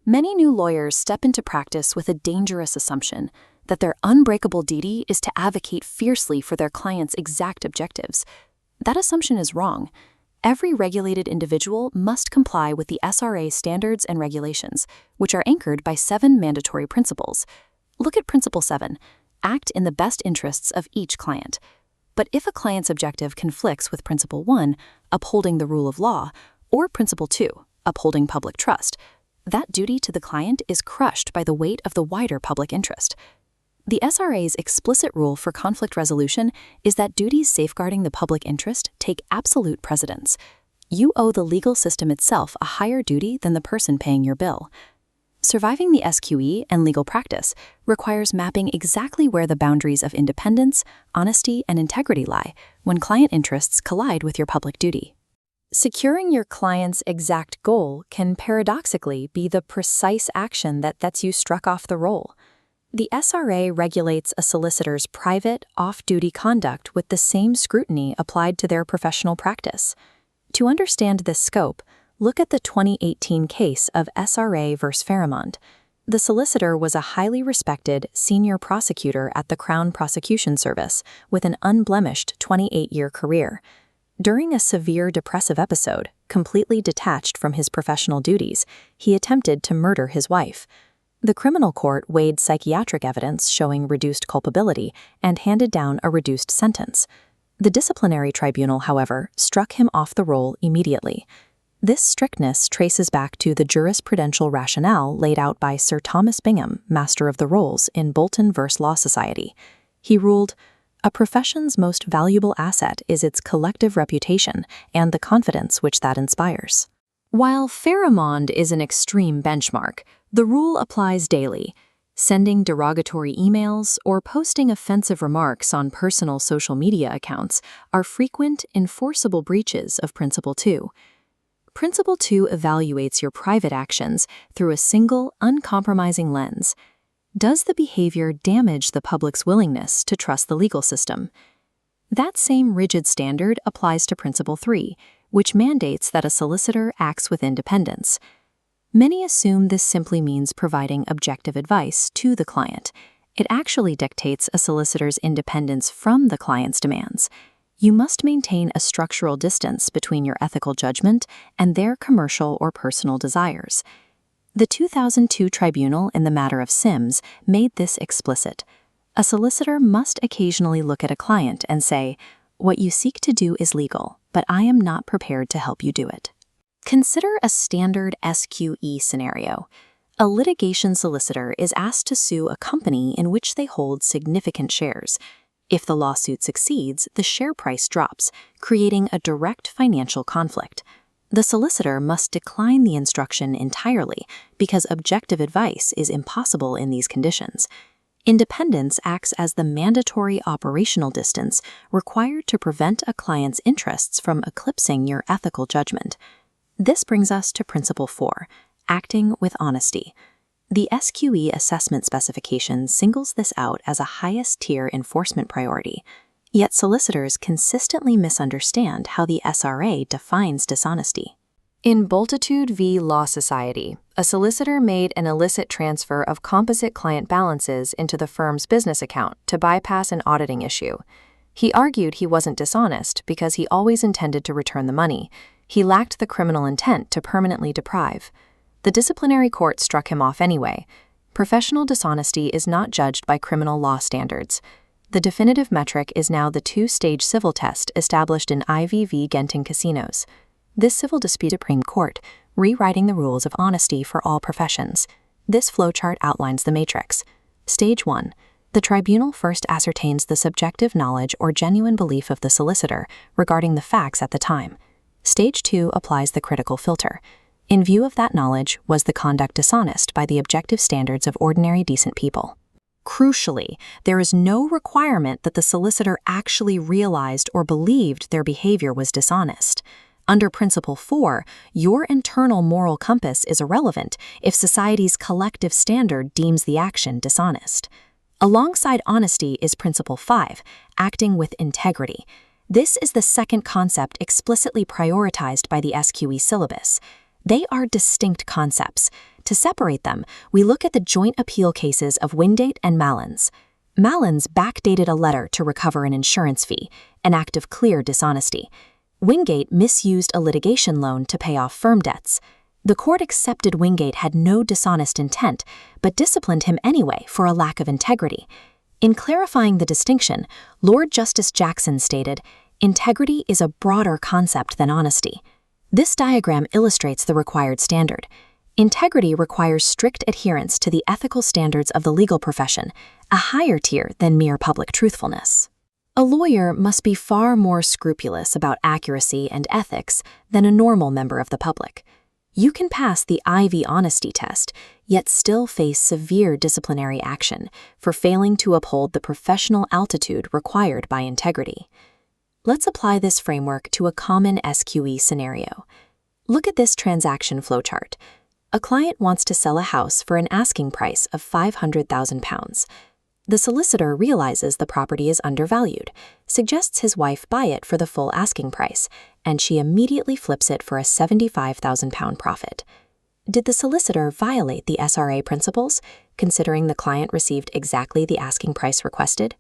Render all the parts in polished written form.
Many new lawyers step into practice with a dangerous assumption that their unbreakable duty is to advocate fiercely for their client's exact objectives. That assumption is wrong. Every regulated individual must comply with the SRA standards and regulations, which are anchored by 7 mandatory principles. Look at Principle 7, act in the best interests of each client. But if a client's objective conflicts with Principle 1, upholding the rule of law, or Principle 2, upholding public trust, that duty to the client is crushed by the weight of the wider public interest. The SRA's explicit rule for conflict resolution is that duties safeguarding the public interest take absolute precedence. You owe the legal system itself a higher duty than the person paying your bill. Surviving the SQE and legal practice requires mapping exactly where the boundaries of independence, honesty, and integrity lie when client interests collide with your public duty. Securing your client's exact goal can paradoxically be the precise action that gets you struck off the roll. The SRA regulates a solicitor's private, off-duty conduct with the same scrutiny applied to their professional practice. To understand this scope, look at the 2018 case of SRA v. Fairmont. The solicitor was a highly respected senior prosecutor at the Crown Prosecution Service with an unblemished 28-year career. During a severe depressive episode, completely detached from his professional duties, he attempted to murder his wife. The criminal court weighed psychiatric evidence showing reduced culpability and handed down a reduced sentence. The disciplinary tribunal, however, struck him off the roll immediately. This strictness traces back to the jurisprudential rationale laid out by Sir Thomas Bingham, Master of the Rolls, in Bolton v. Law Society. He ruled, "A profession's most valuable asset is its collective reputation and the confidence which that inspires." While Fairmont is an extreme benchmark, the rule applies daily. Sending derogatory emails or posting offensive remarks on personal social media accounts are frequent, enforceable breaches of Principle 2. Principle 2 evaluates your private actions through a single, uncompromising lens. Does the behavior damage the public's willingness to trust the legal system? That same rigid standard applies to Principle 3, which mandates that a solicitor acts with independence. Many assume this simply means providing objective advice to the client. It actually dictates a solicitor's independence from the client's demands. You must maintain a structural distance between your ethical judgment and their commercial or personal desires. The 2002 tribunal in the matter of Sims made this explicit. A solicitor must occasionally look at a client and say, "What you seek to do is legal, but I am not prepared to help you do it." Consider a standard SQE scenario. A litigation solicitor is asked to sue a company in which they hold significant shares. If the lawsuit succeeds, the share price drops, creating a direct financial conflict. The solicitor must decline the instruction entirely because objective advice is impossible in these conditions. Independence acts as the mandatory operational distance required to prevent a client's interests from eclipsing your ethical judgment. This brings us to Principle 4, acting with honesty. The SQE assessment specification singles this out as a highest-tier enforcement priority, yet solicitors consistently misunderstand how the SRA defines dishonesty. In Boltitude v. Law Society, a solicitor made an illicit transfer of composite client balances into the firm's business account to bypass an auditing issue. He argued he wasn't dishonest because he always intended to return the money. He lacked the criminal intent to permanently deprive. The disciplinary court struck him off anyway. Professional dishonesty is not judged by criminal law standards. The definitive metric is now the 2-stage civil test established in IVV Genting Casinos. This civil dispute Supreme Court, rewriting the rules of honesty for all professions. This flowchart outlines the matrix. Stage 1. The tribunal first ascertains the subjective knowledge or genuine belief of the solicitor regarding the facts at the time. Stage 2 applies the critical filter. In view of that knowledge, was the conduct dishonest by the objective standards of ordinary decent people? Crucially, there is no requirement that the solicitor actually realized or believed their behavior was dishonest. Under Principle 4, your internal moral compass is irrelevant if society's collective standard deems the action dishonest. Alongside honesty is Principle 5, acting with integrity. This is the second concept explicitly prioritized by the SQE syllabus. They are distinct concepts. To separate them, we look at the joint appeal cases of Wingate and Malins. Malins backdated a letter to recover an insurance fee, an act of clear dishonesty. Wingate misused a litigation loan to pay off firm debts. The court accepted Wingate had no dishonest intent, but disciplined him anyway for a lack of integrity. In clarifying the distinction, Lord Justice Jackson stated, "Integrity is a broader concept than honesty." This diagram illustrates the required standard. Integrity requires strict adherence to the ethical standards of the legal profession, a higher tier than mere public truthfulness. A lawyer must be far more scrupulous about accuracy and ethics than a normal member of the public. You can pass the Ivy honesty test, yet still face severe disciplinary action for failing to uphold the professional altitude required by integrity. Let's apply this framework to a common SQE scenario. Look at this transaction flowchart. A client wants to sell a house for an asking price of £500,000. The solicitor realizes the property is undervalued, suggests his wife buy it for the full asking price, and she immediately flips it for a £75,000 profit. Did the solicitor violate the SRA principles, considering the client received exactly the asking price requested?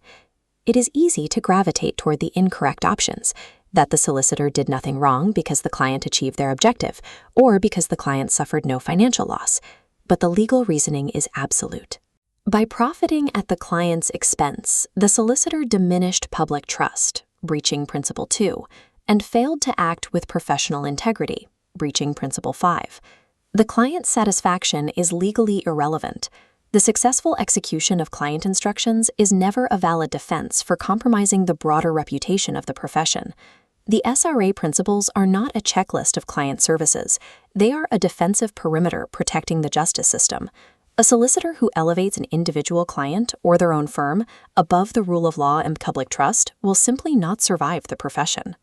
It is easy to gravitate toward the incorrect options, that the solicitor did nothing wrong because the client achieved their objective, or because the client suffered no financial loss. But the legal reasoning is absolute. By profiting at the client's expense, the solicitor diminished public trust, breaching Principle 2, and failed to act with professional integrity, breaching Principle 5. The client's satisfaction is legally irrelevant. The successful execution of client instructions is never a valid defense for compromising the broader reputation of the profession. The SRA principles are not a checklist of client services. They are a defensive perimeter protecting the justice system. A solicitor who elevates an individual client or their own firm above the rule of law and public trust will simply not survive the profession.